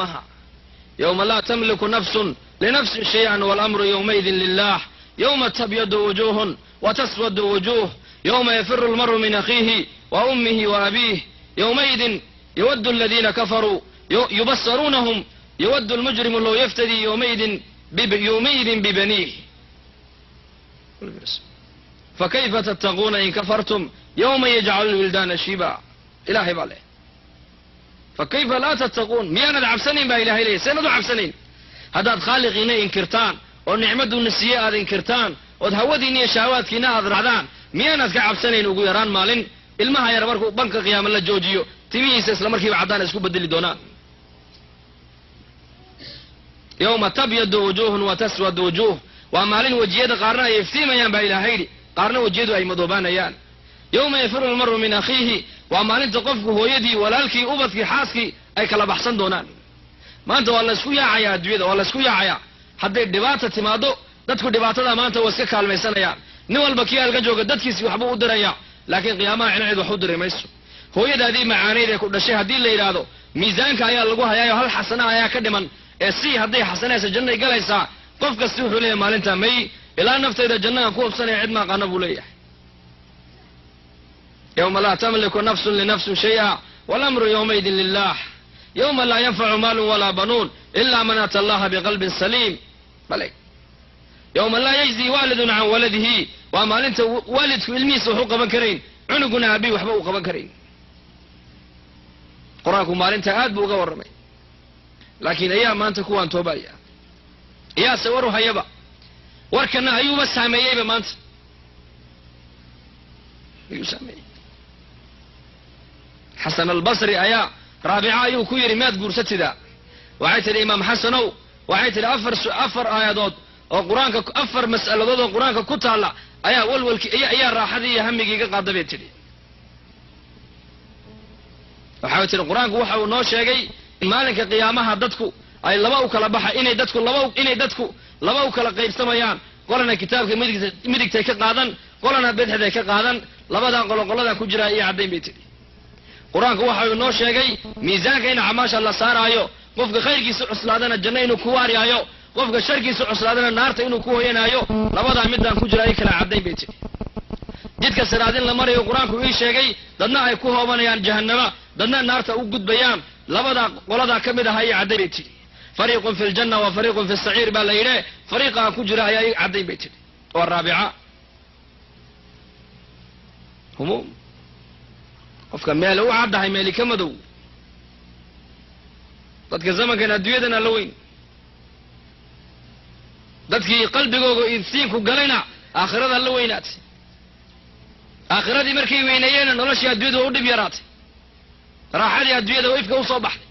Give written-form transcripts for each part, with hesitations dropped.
مها يوم لا تملك نفس لنفس شيئا والأمر يومئذ لله يوم تبيض وجوه وتسود وجوه يوم يفر المرء من أخيه وأمه وأبيه يومئذ يود الذين كفروا يبصرونهم يود المجرم لو يفتدي يومئذ ببنيه فكيف تتقون إن كفرتم يوم يجعل الولدان شيبا إلهي بالله فكيف لا تتقون ميانا العبسنين با إلهي ليه سيندو عبسنين هداد خالقين إنكرتان ونعمدو النسيئة إنكرتان ودهوديني شهواتكينا أذرعدان ميانا كعبسنين وقيران مالين المها يرماركو بنك قيام الله جوجيو تميس اسلامركي بعدان اسكو بدلي دونان يوم تبيض وجوه وتسود وجوه ومالين وجيدا قارنا يفتيميان با إلهي قارنا وجيدو أي مضوبانيان يوم يفر المرء من أخيه ومالين تقفكو هو يدي ولالكي أبدكي حاسكي أي كلا بحسن دونان ما أنت والله اسكو يا عيا دويدا والله اسكو يا عيا حتى الدباتة تمادو dadku dhibaatada maanta waa iska kaalmaysanayaan nin walba kii halka jooga dadkiisii waxba u diraya laakiin qiyaamaha cinayd wax u diray mayso hooyadaadii macaaneed ee ku dhashay haddii la yidhaahdo miisaanka ayaa lagu hayaayo hal xasana ayaa ka dhiman ee si hadday xasanaysa jannay galaysaa qof kasta wuxuu leeyahay maalintaa may ilaa naftayda jannadan ku hubsanaya cid maaqaana buu leeyahay yawma laa tamliku nafsun linafsin shay'a walamru yawmaydin lilah yawma laa yanfacu maalun walaa banuun ilaa man ata allaha biqalbin saliim bale يوم لا يجزي والد عن ولده وما انت والدك الميس وحقوق بكرين عنقنا ابي وحبوق بكرين قراكم ما انت اد بوغا ورمي لكن ايام ما انت كوان توبايا يا سورو هيبا وركنا ايوب ساميي ما انت يسمي حسن البصري ايا رابعه ايو كويري ماد غورستدا وعيت الامام حسنو وعيت افر ايادود oo quraanka afar mas'aladood oo quraanka ku taala ayaa walwalki ayaa raaxadii iyo hamigiiga qaadabay tiri waxa uu tiri quraanku waxa uu noo sheegay maalinka qiyaamaha dadku ay laba u kala baxa inay dadku laba u kala qaybsamayaan qolana kitaabka midigta ka qaadan qolana bidixda ka qaadan labada qolada ku jira iyo cadeyn bay tiri quraanku waxa uu noo sheegay miisaanka in amaasha la saarayo qofka khayrkiisa cuslaadana janno inuu ku waariyaayo qofka sharkiisa cuslaadana naarta inuu ku hooyanaayo labada midaan ku jira ay kala cadeyn bay tiri jidka siraadin la marayo quraanku ii sheegay dadna ay ku hoobanayaan jahannama dadna naarta u gudbayaan labada qolada kamid ah ay cadeyn bay tiri fariiqun fil janna wa fariiqun fis sa'ir baa la yidhi fariiqa ku jira ay cadeyn bay tiri oo raabica humum qofka meel uu cadahay meel ka madow dadka zamankan adduunyadana la weyn dadkii qalbigooga insiinku galayna aakhirada la weynaatay aakhiradii markay weyneeyeen noloshii adduunyada u dhib yaraatay raaxadii adduunyada ifka u soo baxday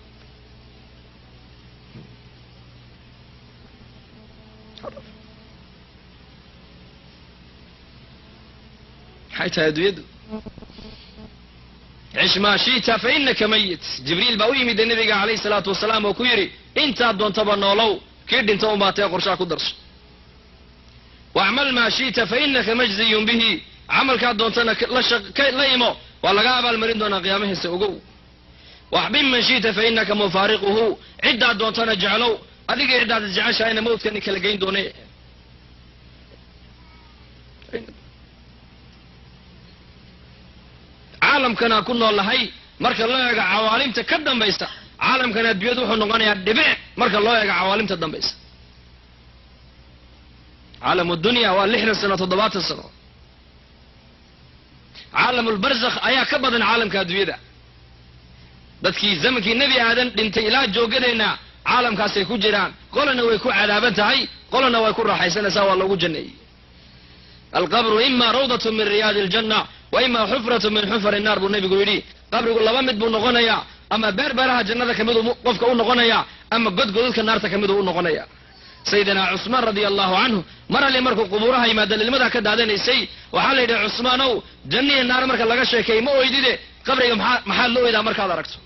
حيث adduunyadu عش ما شئت فإنك ميت جبريل baa u yimid nabiga calayhi salaatu wasalaam oo ku yidhi intaad doontaba noolow kii dhinta un baatee qorshaha ku darso واعمل ما شئت فإنك مجزي به عمل كاد دونتنا لا يمو ولا قابل مريض دونا قيامه سوقو واحبب من شئت فإنك مفارقه عدة دونتنا جعلوا أذيك عدة الجعاش أين موت كأنك لقين دوني عالم كان كنا والله هاي مرك الله يقع عوالم تكدم بيسا عالم كان بيدوح النغاني الدبع مرك الله يقع عوالم تدم بيسا عالم الدنيا واللحن السنة تضبات السنة عالم البرزخ ايا كبضن عالم كادويدا dadkii zamankii nabi aadan dhintay ilaa jooganayna caalamkaas ay ku jiraan qolana way ku cadaaban tahay qolana way ku raaxaysanaysaa waa lagu janneeyay alqabru imma rawdatun min riyaad aljanna wa imma hufratun min hufar an-nar buu nabigu yidhi qabrigu laba mid buu noqonayaa ama beerbeeraha jannada kamid uu qofka u noqonayaa ama godgodka naarta kamid uu noqonayaa سيدنا عثمان رضي الله عنه مر لي مركو قبورها يماد للمدا كدادنيسay waxa la yidhi Usmaanow janniye naar marka laga sheekay ma ooydide qabriga maxaa loo yeedaa markaad aragto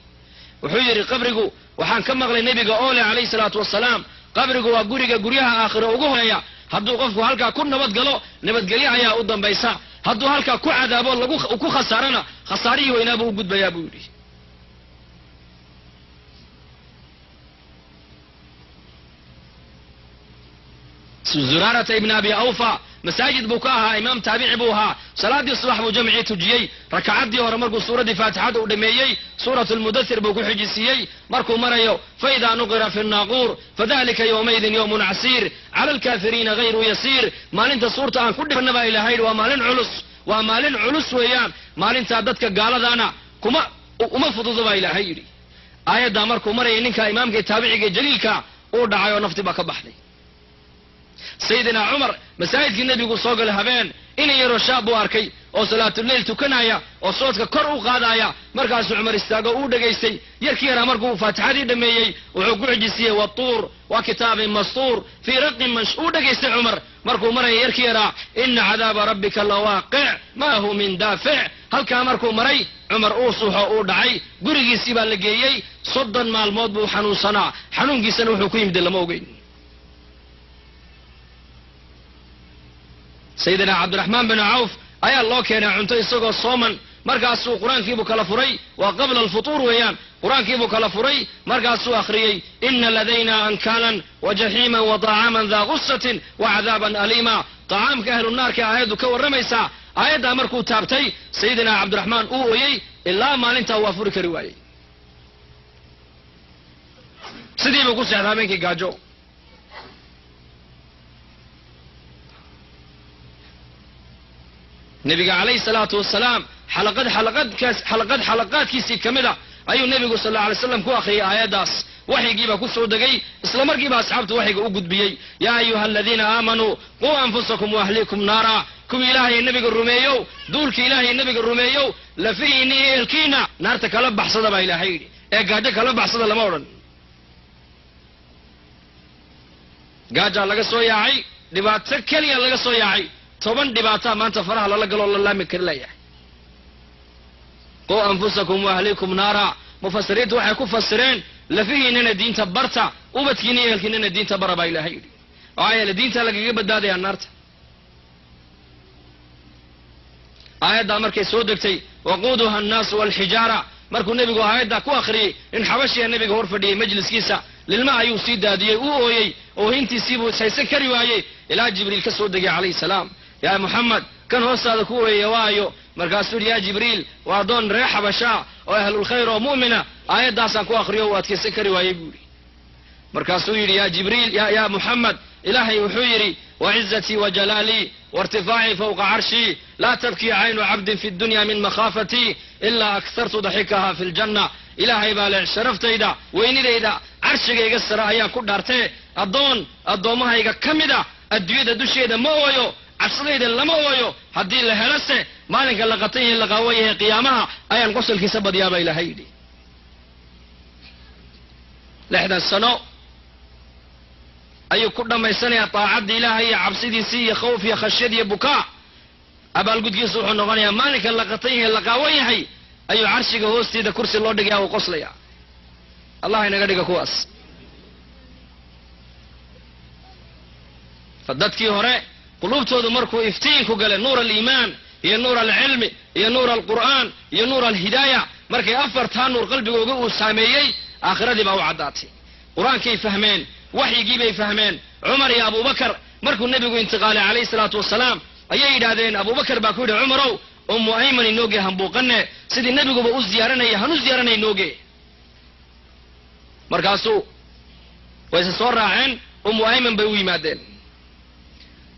wuxuu yiri qabrigu waxaan ka maqlay nabiga oole calayhi salaatu wasalaam qabrigu waa guryaha aakhiro ugu horeeya hadduu qofku halkaa ku nabad galo nabadgelyo ayaa u dambaysa hadduu halkaa ku cadaabo lagu ku khasaarana khasaarihii weynaabuu u gudbayaa buu yidhi زرارة ابن أبي أوفى مساجد بوكاها إمام تابعي بوها صلاة الصباح وجمعي تجيي ركعات دي ورمركو سورة فاتحة ودميي سورة المدثر بوكو حجسيي مركو مريو فإذا نقر في الناقور فذلك يومئذ يوم عسير على الكافرين غير يسير ما انت صورة عن كل فنبا إلى هيد ومالين علس ويان ما انت عددك قال دانا كما فضضبا إلى هيد آية دا مركو مريو إنك إمامك تابعي جليلك ودعايو نفتي باك بحلي سيدنا عمر مساجد النبي يقول صوغ الهبين إني يرو شاب واركي أو صلاة الليل تكنايا أو صوتك كرو قادايا مركز عمر استاقو دقيستي يركيرا مركو فاتحة دميي وعقو عجسية والطور وكتاب مسطور في رق منشور دقيستي عمر مركو مري يركيرا إن عذاب ربك لواقع ما هو من دافع هل كان مركو مري عمر أوصوح أو دعي قرقي سيبا لقيي صدا مع الموت بو حنون صنع حنون قيسان وحكويم دل موقين سيدنا عبد الرحمن بن عوف أي الله كان عنتي يسوق صوما مركز قرآن كيبو كالفري وقبل الفطور ويان قرآن كيبو كالفري مركز أخري إن لدينا أنكالا وجحيما وطعاما ذا غصة وعذابا أليما طعام كأهل النار كآيات كور رميسا آيات أمركو تابتي سيدنا عبد الرحمن أوي إلا ما لنت وافرك رواي سيدي بقصة عذابين كي قاجو نبي عليه الصلاة والسلام حلقات كيسي كمدا أيو النبي صلى الله عليه وسلم كو أخري آيات داس وحي جيبا كسو دقي اسلامر جيبا أصحابته وحي قد بيي يا أيها الذين آمنوا قوا أنفسكم وأهليكم نارا كم إلهي النبي الرميو دولك إلهي النبي الرميو لفيه إني الكينا نارتك لبح صدبا إلهي قادك لبح صدى لمورا قاجا لغا سوياعي دباتك كليا لغا سوياعي toban dhibaataa maanta faraha lala galo la laami kari leeyahay qo anfusakum wa ahlikum naara mufasiriintu waxay ku fasireen lafihiinana diinta barta ubadkiina ehelkiina diinta baraba ilaahay aayada diinta lagaga badbaadaya naarta aayada markay soo degtay waquduha an-nas wal hijara markuu nabigu aayada ku akhriyay in xabashiga nabiga hor fadhiyay majliskiisa lilma ayuu sii daadiyay uu ooyay oo intiisiibu saysan kari waayay ilaa jibriil ka soo degay calayhi salaam يا محمد كان هوستاذا كوي يوايو مركاسور يا جبريل وادون ريح بشاء واهل الخير ومؤمنة آيات داسان كو اخريو واتكي سكري وايبوري مركاسور يا جبريل يا محمد إلهي وحيري وعزتي وجلالي وارتفاعي فوق عرشي لا تبكي عين عبد في الدنيا من مخافتي إلا أكثرت ضحكها في الجنة إلهي بالع شرفت إذا وين إذا عرشك يقصر أيا كدارتي الضومها يقا كمدا الدويدة دوشي إذا مويو عصريدا لما ويو هدي لهلسه مالك لقطيه لقاويه قيامها ايان قصل كسبد يا بايله هيدي لحد السنو ايو كل ما يسني طاعه الهي عبسدي سي خوف يا خشيه بكاء ابا القدس سوحو نغنيا مالك لقطيه لقاويه ايو عرشك هوستيدا كرسي لو دغيا او قصليا الله ينغا دغا كواس فددكي هره قلوبتoodu markuu iftiinku galay nuur al-iimaan iyo nuur al-cilmi iyo nuur al-qur'aan iyo nuur al-hidaaya markay afartaa nuur qalbigooga uu saameeyay aakhiradii baa u cadaatay quraankay fahmeen waxyigii bay fahmeen Umar iyo Abu Bakar markuu nabigu intiqaalay calayhi salaatu wasalaam ayay yidhaahdeen Abu Bakar baa ku yidhi Umarow ummu ayman inooge hambuuqane sidii nabiguba u ziyaaranaya hanu ziyaaranay inooge markaasuu way soo raaceen ummu ayman bay u yimaadeen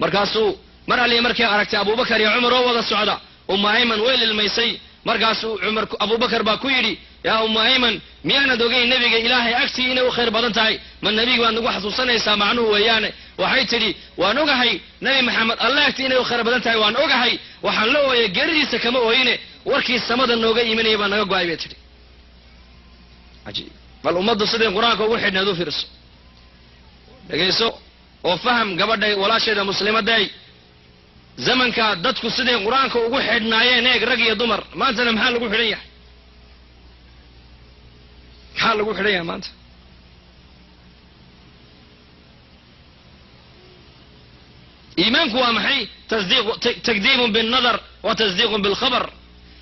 markaasuu mar ali markay aragtay Abu Bakar iyo Umar oo wada socda ummu ayman way lilmaysay markaasuu Umar Abu Bakar baa ku yidhi yaa ummu ayman miyaanad ogeyn nabiga ilaahay agtii inuu khayr badan tahay ma nabiga waad nagu xasuusanaysaa macnuhu weeyaane waxay tidhi waan ogahay nabi maxamed allah agtii inuu khayr badan tahay waan ogahay waxaan la ooyay geeridiisa kama ooyine warkii samada nooga imanayay baa naga go'ay bay tidhi ajiib bal ummaddu sidii quraanka ugu xidhnayd u fiirso dhageyso oo faham gabadhay walaasheeda muslimaday zamanka dadku sidii quraanka ugu xidhnaayeen eeg rag iyo dumar maantana maxaa lagu xidhan yahay maanta iimaanku waa maxay takdiibun binnadar wa tasdiiqun bilkhabar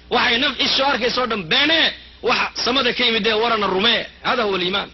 waxay naf ishu arkayso dhan beene waxa samada ka yimid ee warana rumee hada huwa aliimaan